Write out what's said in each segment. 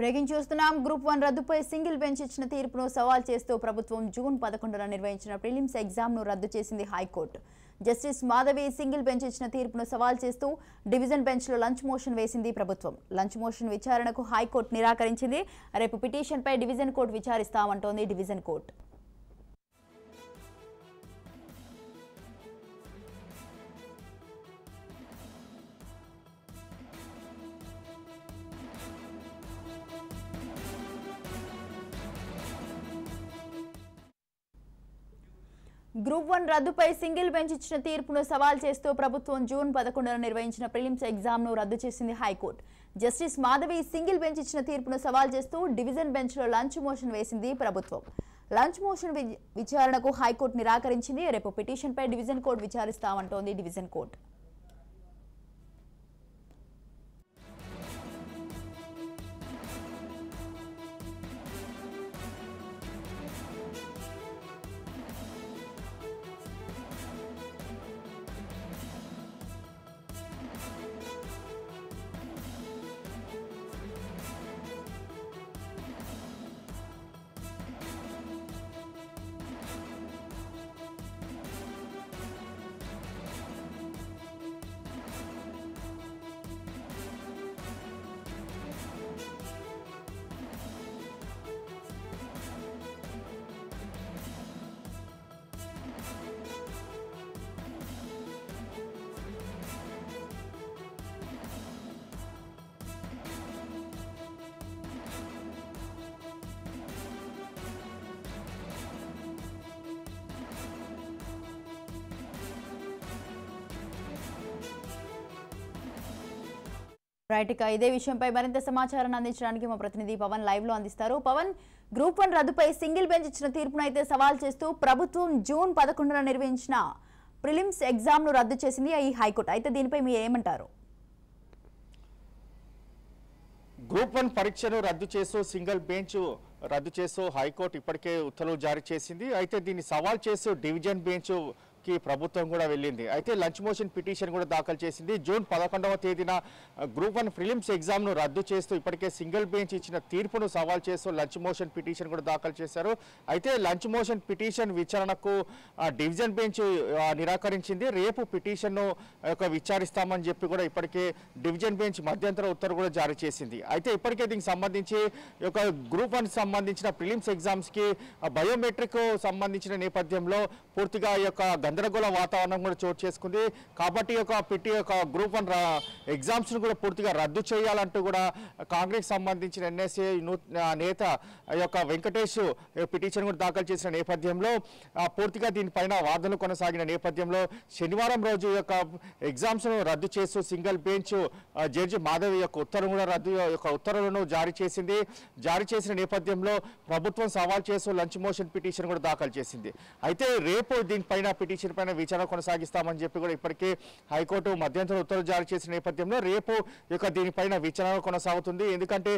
Breaking చూస్తున్నాం. Group 1 రద్దుపై single bench ఇచ్చిన తీర్పును సవాల్ చేస్తూ ప్రభుత్వం జూన్ 11న నిర్వహించిన ప్రిలిమ్స్ ఎగ్జామ్ను రద్దు చేసింది high court. Justice Madhavi single bench ఇచ్చిన తీర్పును సవాల్ చేస్తూ డివిజన్ బెంచ్లో లంచ్ మోషన్ వేసింది ప్రభుత్వం. లంచ్ మోషన్ విచారణకు హైకోర్టు నిరాకరించింది. రేపు పిటిషన్పై డివిజన్ కోర్టు విచారిస్తామంటోంది డివిజన్ కోర్టు. గ్రూప్ 1 రద్దుపై సింగిల్ బెంచ్ ఇచ్చిన తీర్పును సవాల్ చేస్తూ ప్రభుత్వం జూన్ 11న నిర్వహించిన ప్రిలిమ్స్ ఎగ్జామ్ను రద్దు చేసింది high court. Justice Madhavi single bench ఇచ్చిన తీర్పును సవాల్ చేస్తూ డివిజన్ బెంచ్లో లంచ్ మోషన్ వేసింది ప్రభుత్వం. లంచ్ మోషన్ విచారణకు హైకోర్టు నిరాకరించింది. రేపు పిటిషన్పై డివిజన్ కోర్టు విచారిస్తామంటోంది డివిజన్ కోర్టు. రైట్, ఇక ఇదే విషయంపై మరింత సమాచారాన్ని అందించడానికి మా ప్రతినిధి పవన్ లైవ్ లో అందిస్తారు. పవన్, గ్రూప్ 1 రద్దుపై సింగిల్ బెంచ్ ఇచ్చిన తీర్పును అయితే సవాల్ చేస్తూ ప్రభుత్వం జూన్ 11న నిర్వహించిన ప్రిలిమ్స్ ఎగ్జామ్ ను రద్దు చేసింది ఈ హైకోర్టు. అయితే దీనిపై మీరు ఏమంటారు? గ్రూప్ 1 పరీక్షను రద్దు చేస్తూ సింగిల్ బెంచ్ రద్దు చేస్తూ హైకోర్టు ఇప్పటికే ఉత్తర్వులు జారీ చేసింది. అయితే దీన్ని సవాల్ చేస్తూ డివిజన్ బెంచ్ కి ప్రభుత్వం కూడా వెళ్ళింది. అయితే లంచ్ మోషన్ పిటిషన్ కూడా దాఖలు చేసింది. జూన్ 11వ తేదీన గ్రూప్ 1 ప్రిలిమ్స్ ఎగ్జామ్ను రద్దు చేస్తూ ఇప్పటికే సింగిల్ బెంచ్ ఇచ్చిన తీర్పును సవాల్ చేస్తూ లంచ్ మోషన్ పిటిషన్ కూడా దాఖలు చేశారు. అయితే లంచ్ మోషన్ పిటిషన్ విచారణకు డివిజన్ బెంచ్ నిరాకరించింది. రేపు పిటిషన్ను విచారిస్తామని చెప్పి కూడా ఇప్పటికే డివిజన్ బెంచ్ మధ్యంతర ఉత్తర్వు కూడా జారీ చేసింది. అయితే ఇప్పటికే దీనికి సంబంధించి గ్రూప్ 1 సంబంధించిన ప్రిలిమ్స్ ఎగ్జామ్స్కి బయోమెట్రిక్ సంబంధించిన నేపథ్యంలో పూర్తిగా గందరగోళ వాతావరణం కూడా చోటు చేసుకుంది. కాబట్టి గ్రూప్ 1 ఎగ్జామ్స్ను కూడా పూర్తిగా రద్దు చేయాలంటూ కూడా కాంగ్రెస్ సంబంధించిన ఎన్ఎస్ఏ నేత వెంకటేష్ పిటిషన్ కూడా దాఖలు చేసిన నేపథ్యంలో పూర్తిగా దీనిపైన వాదనలు కొనసాగిన నేపథ్యంలో శనివారం రోజు ఎగ్జామ్స్ను రద్దు చేస్తూ సింగిల్ బెంచ్ జడ్జి మాధవి ఉత్తర్వులను జారీ చేసింది. జారీ చేసిన నేపథ్యంలో ప్రభుత్వం సవాల్ చేస్తూ లంచ్ మోషన్ పిటిషన్ కూడా దాఖలు చేసింది. అయితే రేపు దీనిపైన పిటిషన్ పైన విచారణ కొనసాగిస్తామని చెప్పి కూడా ఇప్పటికే హైకోర్టు మధ్యంతర ఉత్తర్వులు జారీ చేసిన నేపథ్యంలో రేపు దీనిపైన విచారణ కొనసాగుతుంది. ఎందుకంటే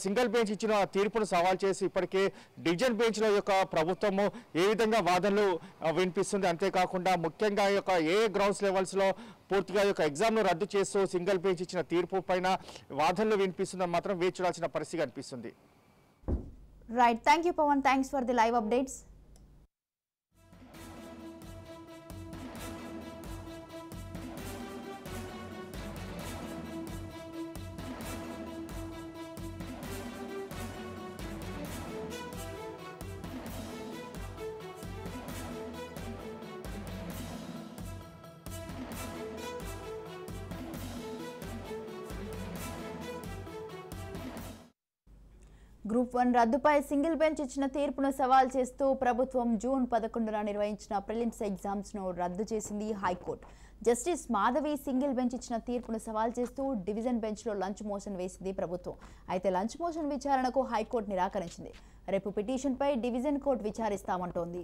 సింగిల్ బెంచ్ ఇచ్చిన తీర్పును సవాల్ చేసి ఇప్పటికే డివిజన్ బెంచ్ లో ప్రభుత్వము ఏ విధంగా వాదనలు వినిపిస్తుంది, అంతేకాకుండా ముఖ్యంగా ఏ గ్రౌండ్స్ లెవెల్స్ లో పూర్తిగా ఎగ్జామ్ ను రద్దు చేస్తూ సింగిల్ బెంచ్ ఇచ్చిన తీర్పు పైన వాదనలు వినిపిస్తుందని మాత్రం వేచి చూడాల్సిన పరిస్థితి కనిపిస్తుంది. Right, thank you Pawan, thanks for the live updates. Group 1 రద్దుపై సింగిల్ బెంచ్ ఇచ్చిన తీర్పును సవాల్ చేస్తూ ప్రభుత్వం జూన్ 11న నిర్వహించిన ప్రిలిమ్స్ ఎగ్జామ్స్ ను రద్దు చేసింది high court. Justice Madhavi single bench ఇచ్చిన తీర్పును సవాల్ చేస్తూ డివిజన్ బెంచ్లో లంచ్ మోషన్ వేసింది ప్రభుత్వం. అయితే లంచ్ మోషన్ విచారణకు హైకోర్టు నిరాకరించింది. రేపు పిటిషన్పై డివిజన్ కోర్టు విచారిస్తామంటోంది.